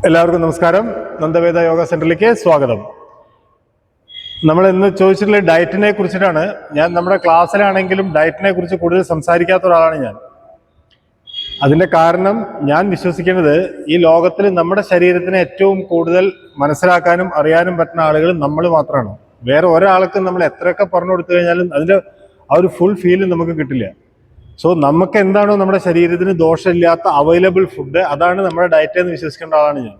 എല്ലാവർക്കും നമസ്കാരം. നന്ദവേദ യോഗ സെന്ററിലേക്ക് സ്വാഗതം. നമ്മൾ ഇന്ന് ചോദിച്ചിട്ടുള്ള ഡയറ്റിനെ കുറിച്ചിട്ടാണ്. ഞാൻ നമ്മുടെ ക്ലാസ്സിലാണെങ്കിലും ഡയറ്റിനെ കുറിച്ച് കൂടുതൽ സംസാരിക്കാത്ത ഒരാളാണ് ഞാൻ. അതിന്റെ കാരണം ഞാൻ വിശ്വസിക്കുന്നത് ഈ ലോകത്തിൽ നമ്മുടെ ശരീരത്തിനെ ഏറ്റവും കൂടുതൽ മനസ്സിലാക്കാനും അറിയാനും പറ്റുന്ന ആളുകൾ നമ്മൾ മാത്രമാണ്. വേറെ ഒരാൾക്ക് നമ്മൾ എത്രയൊക്കെ പറഞ്ഞു കൊടുത്തു കഴിഞ്ഞാലും അതിന്റെ ആ ഒരു ഫുൾ ഫീൽ നമുക്ക് കിട്ടില്ല. സോ നമുക്ക് എന്താണോ നമ്മുടെ ശരീരത്തിന് ദോഷമില്ലാത്ത അവൈലബിൾ ഫുഡ്, അതാണ് നമ്മുടെ ഡയറ്റ് എന്ന് വിശ്വസിക്കേണ്ട ആളാണ് ഞാൻ.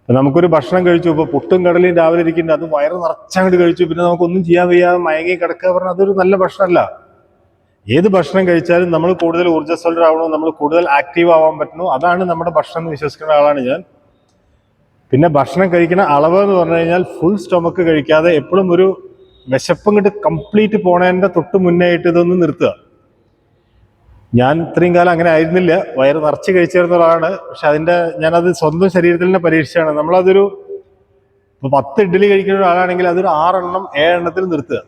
നമുക്കൊരു ഭക്ഷണം കഴിച്ചു, ഇപ്പൊ പുട്ടും കടലയും രാവിലെ ഇരിക്കുന്നുണ്ട്, അത് വയറ് നിറച്ചങ്ങോട്ട് കഴിച്ചു, പിന്നെ നമുക്കൊന്നും ചെയ്യാൻ വയ്യാതെ മയങ്ങി കിടക്കുക പറഞ്ഞാൽ അതൊരു നല്ല ഭക്ഷണമല്ല. ഏത് ഭക്ഷണം കഴിച്ചാലും നമ്മൾ കൂടുതൽ ഊർജ്ജസ്വലരാവണോ, നമ്മൾ കൂടുതൽ ആക്റ്റീവ് ആവാൻ പറ്റണോ, അതാണ് നമ്മുടെ ഭക്ഷണം എന്ന് വിശ്വസിക്കുന്ന ആളാണ് ഞാൻ. പിന്നെ ഭക്ഷണം കഴിക്കുന്ന അളവ് എന്ന് പറഞ്ഞു കഴിഞ്ഞാൽ ഫുൾ സ്റ്റൊമക്ക് കഴിക്കാതെ എപ്പോഴും ഒരു വിശപ്പം കിട്ട് കംപ്ലീറ്റ് പോണതിന്റെ തൊട്ട് മുന്നേ ആയിട്ട് ഇതൊന്ന് നിർത്തുക. ഞാൻ ഇത്രയും കാലം അങ്ങനെ ആയിരുന്നില്ല, വയറ് നിറച്ച് കഴിച്ചിരുന്ന ഒരാളാണ്. പക്ഷെ ഞാനത് സ്വന്തം ശരീരത്തിൽ തന്നെ പരീക്ഷിച്ചാണ്. നമ്മളതൊരു 10 ഇഡ്ഡലി കഴിക്കുന്ന ഒരാളാണെങ്കിൽ അതൊരു 6 എണ്ണം 7 എണ്ണത്തിൽ നിർത്തുക.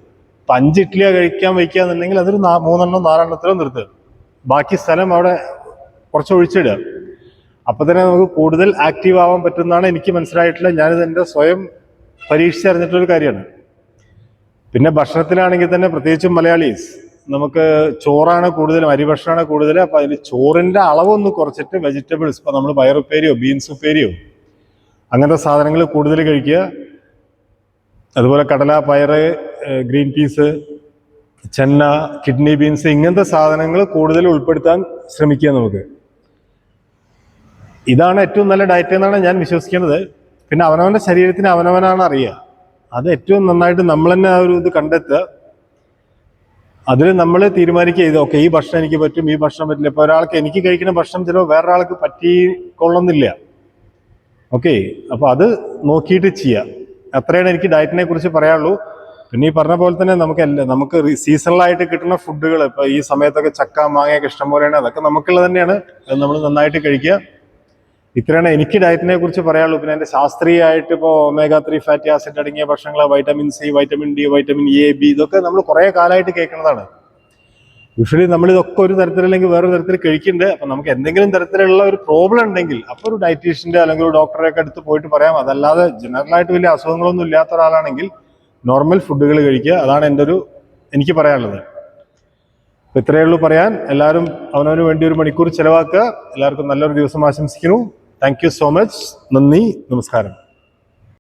5 ഇഡ്ഡലിയാ കഴിക്കാൻ വയ്ക്കുക എന്നുണ്ടെങ്കിൽ അതൊരു 3 എണ്ണം 4 എണ്ണത്തിലോ നിർത്തുക. ബാക്കി സ്ഥലം അവിടെ കുറച്ച് ഒഴിച്ചിടുക. അപ്പൊ തന്നെ നമുക്ക് കൂടുതൽ ആക്റ്റീവ് ആവാൻ പറ്റുന്നതാണ് എനിക്ക് മനസ്സിലായിട്ടുള്ള. ഞാനിത് എൻ്റെ സ്വയം പരീക്ഷിച്ചറിഞ്ഞിട്ടുള്ളൊരു കാര്യമാണ്. പിന്നെ ഭക്ഷണത്തിലാണെങ്കിൽ തന്നെ പ്രത്യേകിച്ചും മലയാളീസ് നമുക്ക് ചോറാണ് കൂടുതലും, അരി ഭക്ഷണമാണ് കൂടുതൽ. അപ്പൊ അതിൽ ചോറിന്റെ അളവൊന്ന് കുറച്ചിട്ട് വെജിറ്റബിൾസ്, ഇപ്പൊ നമ്മൾ പയറുപ്പേരിയോ ബീൻസ് ഉപ്പേരിയോ അങ്ങനത്തെ സാധനങ്ങൾ കൂടുതൽ കഴിക്കുക. അതുപോലെ കടല, പയറ്, ഗ്രീൻ പീസ്, ചെന്ന, കിഡ്നി ബീൻസ്, ഇങ്ങനത്തെ സാധനങ്ങൾ കൂടുതൽ ഉൾപ്പെടുത്താൻ ശ്രമിക്കുക നമുക്ക്. ഇതാണ് ഏറ്റവും നല്ല ഡയറ്റ് എന്നാണ് ഞാൻ വിശ്വസിക്കുന്നത്. പിന്നെ അവനവന്റെ ശരീരത്തിന് അവനവനാണ് അറിയുക. അത് ഏറ്റവും നന്നായിട്ട് നമ്മൾ തന്നെ ആ ഒരു ഇത് കണ്ടെത്തുക. അതിൽ നമ്മൾ തീരുമാനിക്കുക ചെയ്ത് ഓക്കെ ഈ ഭക്ഷണം എനിക്ക് പറ്റും, ഈ ഭക്ഷണം പറ്റില്ല. ഇപ്പൊ ഒരാൾക്ക് എനിക്ക് കഴിക്കുന്ന ഭക്ഷണം ചിലപ്പോൾ വേറൊരാൾക്ക് പറ്റിക്കൊള്ളുന്നില്ല. ഓക്കെ, അപ്പൊ അത് നോക്കിയിട്ട് ചെയ്യാം. അത്രയാണ് എനിക്ക് ഡയറ്റിനെ കുറിച്ച് പറയാനുള്ളൂ. പിന്നെ ഈ പറഞ്ഞ പോലെ തന്നെ നമുക്ക് സീസണലായിട്ട് കിട്ടുന്ന ഫുഡുകൾ, ഇപ്പൊ ഈ സമയത്തൊക്കെ ചക്ക മാങ്ങയൊക്കെ ഇഷ്ടം പോലെയാണ്, അതൊക്കെ നമുക്കുള്ളത് തന്നെയാണ്. അത് നമ്മൾ നന്നായിട്ട് കഴിക്കുക. ഇത്രയാണ് എനിക്ക് ഡയറ്റിനെ കുറിച്ച് പറയാനുള്ളൂ. പിന്നെ എൻ്റെ ശാസ്ത്രീയമായിട്ട് ഇപ്പോൾ omega-3 ഫാറ്റി ആസിഡ് അടങ്ങിയ ഭക്ഷണങ്ങൾ, vitamin C, vitamin D, vitamin A, B, ഇതൊക്കെ നമ്മൾ കുറേ കാലമായിട്ട് കേൾക്കുന്നതാണ്. യൂഷ്വലി നമ്മളിതൊക്കെ ഒരു തരത്തിലല്ലെങ്കിൽ വേറൊരു തരത്തിൽ കഴിക്കുന്നുണ്ട്. അപ്പൊ നമുക്ക് എന്തെങ്കിലും തരത്തിലുള്ള ഒരു പ്രോബ്ലം ഉണ്ടെങ്കിൽ അപ്പോൾ ഒരു ഡയറ്റീഷ്യന്റെ അല്ലെങ്കിൽ ഒരു ഡോക്ടറെ ഒക്കെ അടുത്ത് പോയിട്ട് പറയാം. അതല്ലാതെ ജനറലായിട്ട് വലിയ അസുഖങ്ങളൊന്നും ഇല്ലാത്ത ഒരാളാണെങ്കിൽ നോർമൽ ഫുഡുകൾ കഴിക്കുക. അതാണ് എനിക്ക് പറയാനുള്ളത്. അപ്പൊ ഇത്രയേ ഉള്ളൂ പറയാൻ. എല്ലാവരും അവനവന് വേണ്ടി 1 മണിക്കൂർ ചിലവാക്കുക. എല്ലാവർക്കും നല്ലൊരു ദിവസം ആശംസിക്കുന്നു. Thank you so much. നന്ദി, നമസ്കാരം.